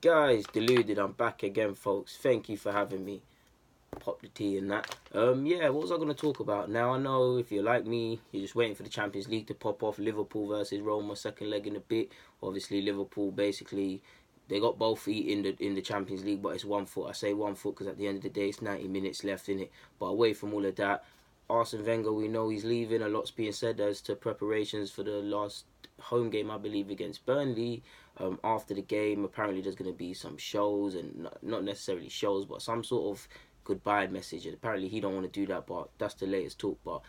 Guys, deluded, I'm back again, folks. Thank you for having me. Pop the tea and that. Yeah, what was I going to talk about? Now, I know if you're like me, you're just waiting for the Champions League to pop off. Liverpool versus Roma, second leg in a bit. Obviously, Liverpool basically, they got both feet in the Champions League, but it's 1 foot. I say 1 foot because at the end of the day, it's 90 minutes left in it. But away from all of that, Arsene Wenger, we know he's leaving. A lot's being said as to preparations for the last home game, I believe, against Burnley. After the game, apparently there's going to be some shows, and not necessarily shows, but some sort of goodbye message. And apparently he don't want to do that, but that's the latest talk. But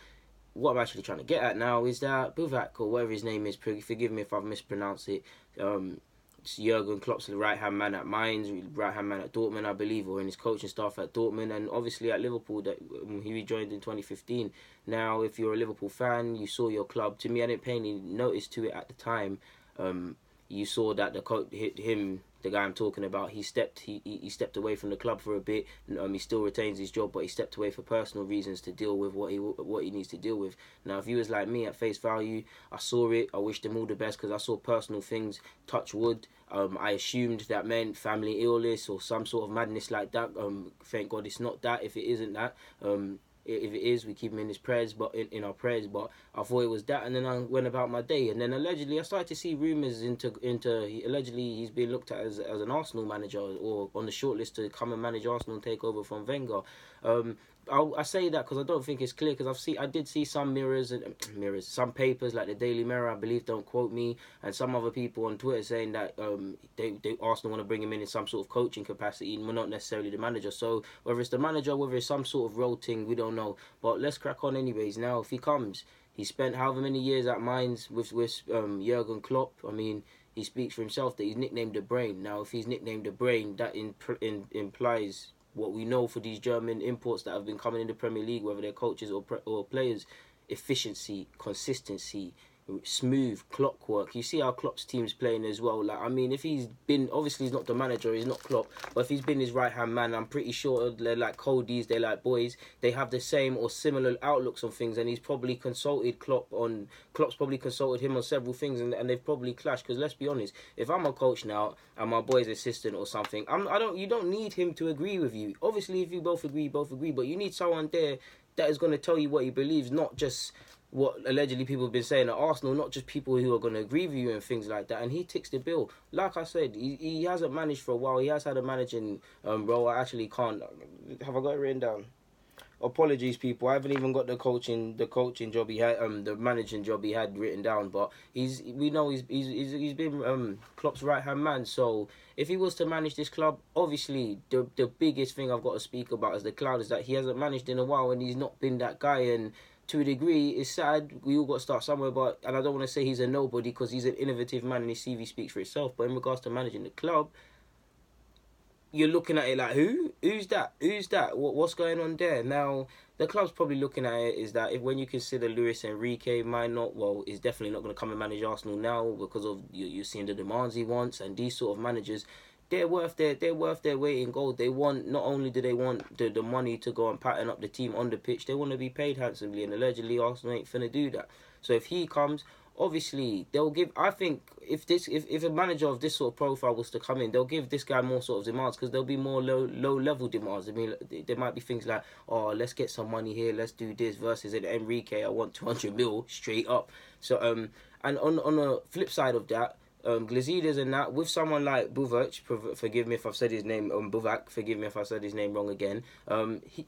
what I'm actually trying to get at now is that Buvac, or whatever his name is, forgive me if I've mispronounced it, it's Jurgen Klopp's the right-hand man at Mainz, right-hand man at Dortmund, I believe, or in his coaching staff at Dortmund, and obviously at Liverpool, that he rejoined in 2015. Now, if you're a Liverpool fan, you saw your club. To me, I didn't pay any notice to it at the time. You saw that the coach, the guy I'm talking about, he stepped away from the club for a bit. He still retains his job, but he stepped away for personal reasons to deal with what he needs to deal with. Now, if you was like me at face value, I saw it. I wished him all the best because I saw personal things. Touch wood. I assumed that meant family illness or some sort of madness like that. Thank God it's not that. If it isn't that, if it is, we keep him in his prayers, but in our prayers. But I thought it was that, and then I went about my day. And then allegedly, I started to see rumours allegedly he's being looked at as an Arsenal manager, or on the shortlist to come and manage Arsenal and take over from Wenger. I say that because I don't think it's clear, because I did see some some papers like the Daily Mirror, I believe, don't quote me, and some other people on Twitter saying that they Arsenal want to bring him in some sort of coaching capacity, and not necessarily the manager. So whether it's the manager, whether it's some sort of role thing, we don't know. But let's crack on anyways. Now, if he comes, he spent however many years at Mainz with Jurgen Klopp. I mean, he speaks for himself that he's nicknamed the Brain. Now, if he's nicknamed the Brain, that implies what we know for these German imports that have been coming in the Premier League, whether they're coaches or players: efficiency, consistency, smooth clockwork. You see how Klopp's team's playing as well. Like, I mean, if he's been, obviously he's not the manager, he's not Klopp, but if he's been his right hand man, I'm pretty sure they're like Codys, they're like boys. They have the same or similar outlooks on things, and he's probably consulted Klopp's probably consulted him on several things, and they've probably clashed. Because let's be honest, if I'm a coach now and my boy's assistant or something, you don't need him to agree with you. Obviously, if you both agree, but you need someone there that is going to tell you what he believes, not just what allegedly people have been saying at Arsenal, not just people who are going to agree with you and things like that. And he ticks the bill. Like I said, he hasn't managed for a while. He has had a managing role. I actually can't. Have I got it written down? Apologies, people. I haven't even got the coaching job he had, the managing job he had written down. But we know he's been Klopp's right hand man. So if he was to manage this club, obviously the biggest thing I've got to speak about as the cloud is that he hasn't managed in a while, and he's not been that guy. And to a degree, it's sad. We all got to start somewhere, and I don't want to say he's a nobody because he's an innovative man and his CV speaks for itself. But in regards to managing the club, you're looking at it like, who's that? What's going on there? Now, the club's probably looking at it is that when you consider Luis Enrique is definitely not going to come and manage Arsenal now because of you're seeing the demands he wants, and these sort of managers, they're worth their weight in gold. They want, not only do they want the money to go and pattern up the team on the pitch, they want to be paid handsomely, and allegedly Arsenal ain't finna do that. So if he comes, obviously they'll give. I think if a manager of this sort of profile was to come in, they'll give this guy more sort of demands, because there'll be more low level demands. I mean, there might be things like, oh, let's get some money here, let's do this, versus an Enrique, I want 200 mil straight up. So and on the flip side of that, Glazidas and that, with someone like Buvac, forgive me if I've said his name, Buvac, forgive me if I said his name wrong again,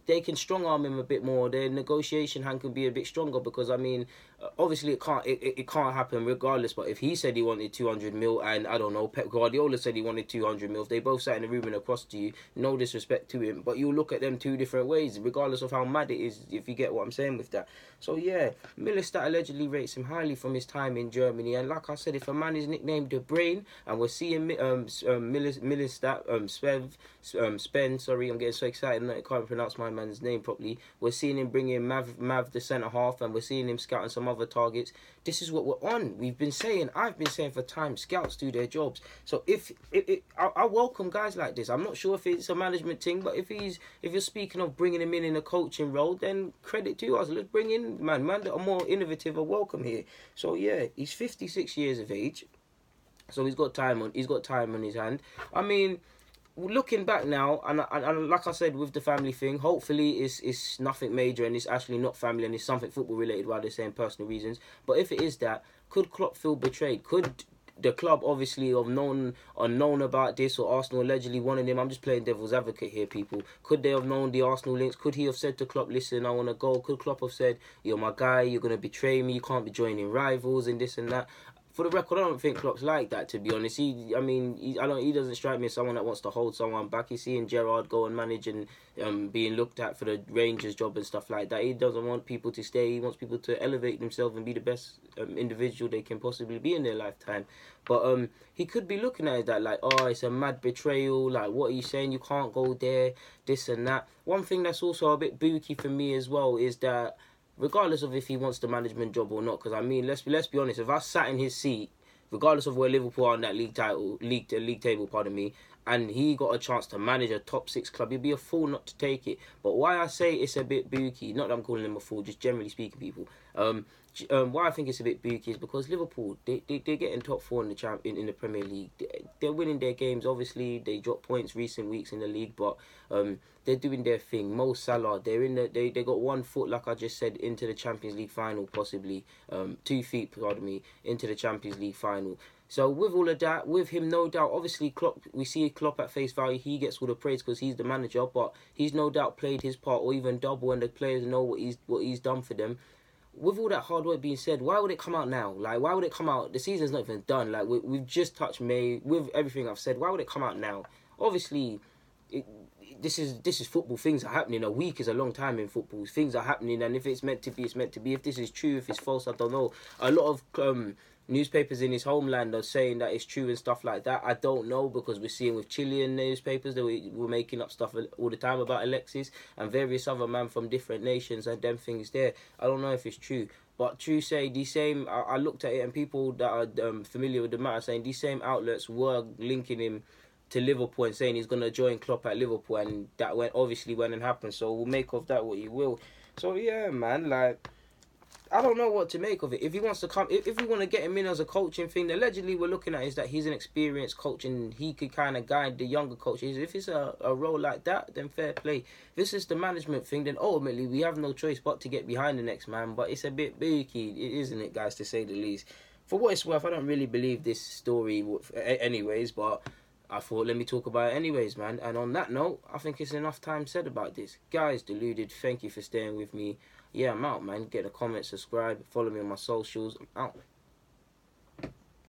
they can strong arm him a bit more. Their negotiation hand can be a bit stronger, because I mean, obviously it can't happen regardless, but if he said he wanted 200 mil and I don't know, Pep Guardiola said he wanted 200 mil, if they both sat in the room and across to you, no disrespect to him, but you'll look at them two different ways regardless of how mad it is, if you get what I'm saying with that. So yeah, Millerstadt allegedly rates him highly from his time in Germany, and like I said, if a man is nicknamed the Brain, and we're seeing Millerstadt, Spen, sorry, I'm getting so excited I can't pronounce my man's name properly, we're seeing him bring in Mav the centre half, and we're seeing him scouting some other targets. This is what we're on. I've been saying for time, scouts do their jobs. So I welcome guys like this. I'm not sure if it's a management thing, but if you're speaking of bringing him in a coaching role, then credit to us. Let's bring in man that are more innovative are welcome here. So yeah, he's 56 years of age. So he's got time on his hand. I mean, looking back now, and like I said with the family thing, hopefully it's nothing major and it's actually not family and it's something football related while they're saying personal reasons. But if it is that, could Klopp feel betrayed? Could the club obviously have known about this, or Arsenal allegedly wanted him? I'm just playing devil's advocate here, people. Could they have known the Arsenal links? Could he have said to Klopp, listen, I want to go? Could Klopp have said, you're my guy, you're going to betray me, you can't be joining rivals and this and that? For the record, I don't think Klopp's like that, to be honest. He doesn't strike me as someone that wants to hold someone back. He's seeing Gerrard go and manage and being looked at for the Rangers job and stuff like that. He doesn't want people to stay. He wants people to elevate themselves and be the best individual they can possibly be in their lifetime. But he could be looking at it that like, oh, it's a mad betrayal. Like, what are you saying? You can't go there, this and that. One thing that's also a bit booky for me as well is that, regardless of if he wants the management job or not, because I mean, let's be honest, if I sat in his seat, regardless of where Liverpool are on that league table, pardon me, and he got a chance to manage a top 6 club, he'd be a fool not to take it. But why I say it's a bit booky, not that I'm calling him a fool, just generally speaking, people. Why I think it's a bit booky is because Liverpool, they're getting top 4 in the Premier League. They're winning their games. Obviously, they dropped points recent weeks in the league, but they're doing their thing. Mo Salah, they got 1 foot, like I just said, into the Champions League final, possibly 2 feet, pardon me, into the Champions League final. So with all of that, with him, no doubt, obviously Klopp, we see Klopp at face value, he gets all the praise because he's the manager, but he's no doubt played his part, or even double, and the players know what he's done for them. With all that hard work being said, why would it come out now? Like, why would it come out? The season's not even done. Like, we've just touched May. With everything I've said, why would it come out now? Obviously, this is football. Things are happening. A week is a long time in football. Things are happening, and if it's meant to be, it's meant to be. If this is true, if it's false, I don't know. A lot of newspapers in his homeland are saying that it's true and stuff like that. I don't know, because we're seeing with Chilean newspapers that were making up stuff all the time about Alexis and various other men from different nations and them things there. I don't know if it's true. But true say, these same, I looked at it, and people that are familiar with the matter saying these same outlets were linking him to Liverpool and saying he's going to join Klopp at Liverpool, and that went and happened. So we'll make of that what you will. So yeah, man, like, I don't know what to make of it. If he wants to come, if we want to get him in as a coaching thing, allegedly we're looking at is that he's an experienced coach and he could kind of guide the younger coaches. If it's a role like that, then fair play. If this is the management thing, then ultimately we have no choice but to get behind the next man. But it's a bit booky, isn't it, guys, to say the least. For what it's worth, I don't really believe this story anyways, but I thought, let me talk about it anyways, man. And on that note, I think it's enough time said about this. Guys, Deluded, thank you for staying with me. Yeah, I'm out, man. Get a comment, subscribe, follow me on my socials. I'm out.